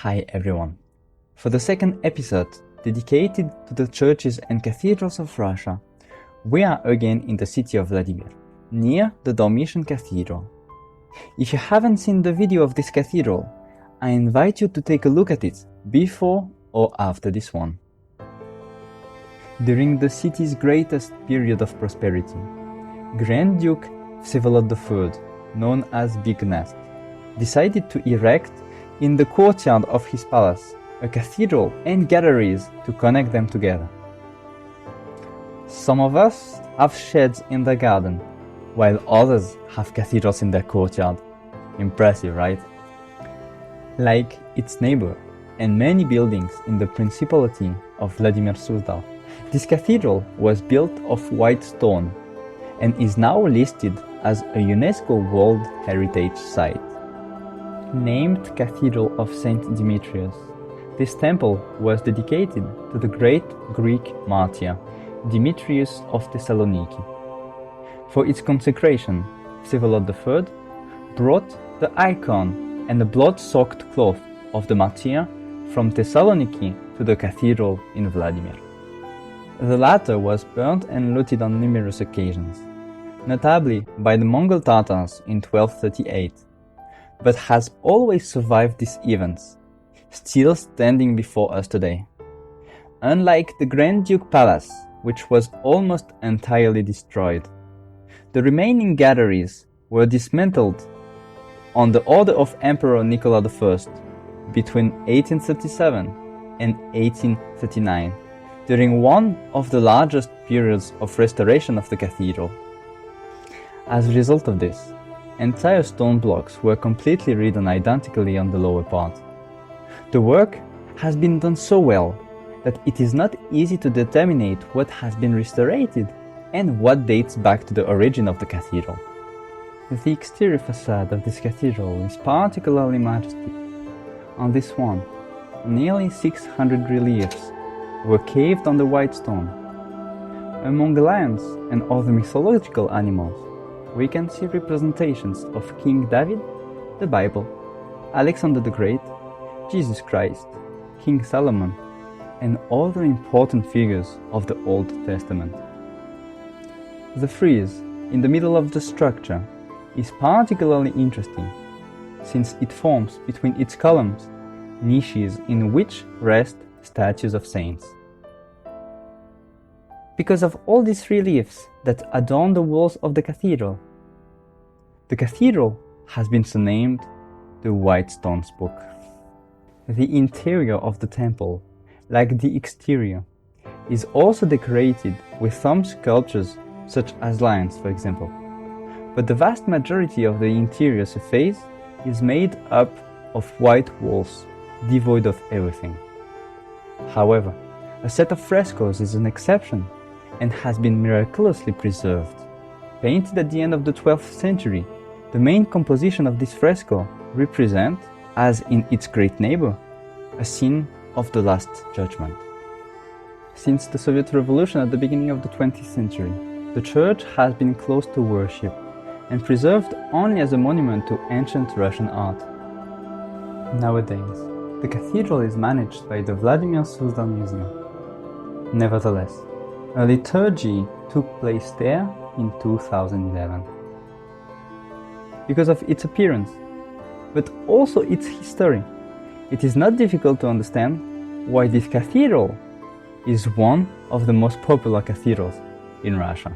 Hi everyone. For the second episode dedicated to the churches and cathedrals of Russia, we are again in the city of Vladimir, near the Dormition Cathedral. If you haven't seen the video of this cathedral, I invite you to take a look at it before or after this one. During the city's greatest period of prosperity, Grand Duke Vsevolod III, known as Big Nest, decided to erect in the courtyard of his palace a cathedral and galleries to connect them together. Some of us have sheds in their garden, while others have cathedrals in their courtyard. Impressive, right? Like its neighbor and many buildings in the Principality of Vladimir Suzdal, this cathedral was built of white stone and is now listed as a UNESCO World Heritage Site. Named Cathedral of Saint-Demetrius, this temple was dedicated to the great Greek martyr Demetrius of Thessaloniki. For its consecration, Vsevolod III brought the icon and the blood-soaked cloth of the martyr from Thessaloniki to the cathedral in Vladimir. The latter was burnt and looted on numerous occasions, notably by the Mongol Tatars in 1238, but has always survived these events, still standing before us today. Unlike the Grand Duke Palace, which was almost entirely destroyed, the remaining galleries were dismantled on the order of Emperor Nicola I between 1837 and 1839, during one of the largest periods of restoration of the cathedral. As a result of this, entire stone blocks were completely redone identically on the lower part. The work has been done so well that it is not easy to determine what has been restored and what dates back to the origin of the cathedral. The exterior facade of this cathedral is particularly majestic. On this one, nearly 600 reliefs were carved on the white stone. Among lions and other mythological animals, we can see representations of King David, the Bible, Alexander the Great, Jesus Christ, King Solomon, and other important figures of the Old Testament. The frieze in the middle of the structure is particularly interesting, since it forms between its columns niches in which rest statues of saints. Because of all these reliefs that adorn the walls of the cathedral has been surnamed the White Stone Spook. The interior of the temple, like the exterior, is also decorated with some sculptures such as lions, for example, but the vast majority of the interior surface is made up of white walls, devoid of everything. However, a set of frescoes is an exception and has been miraculously preserved. Painted at the end of the 12th century, the main composition of this fresco represents, as in its great neighbor, a scene of the Last Judgment. Since the Soviet Revolution at the beginning of the 20th century, the church has been closed to worship and preserved only as a monument to ancient Russian art. Nowadays, the cathedral is managed by the Vladimir Suzdal Museum. Nevertheless, a liturgy took place there in 2011. Because of its appearance, but also its history, it is not difficult to understand why this cathedral is one of the most popular cathedrals in Russia.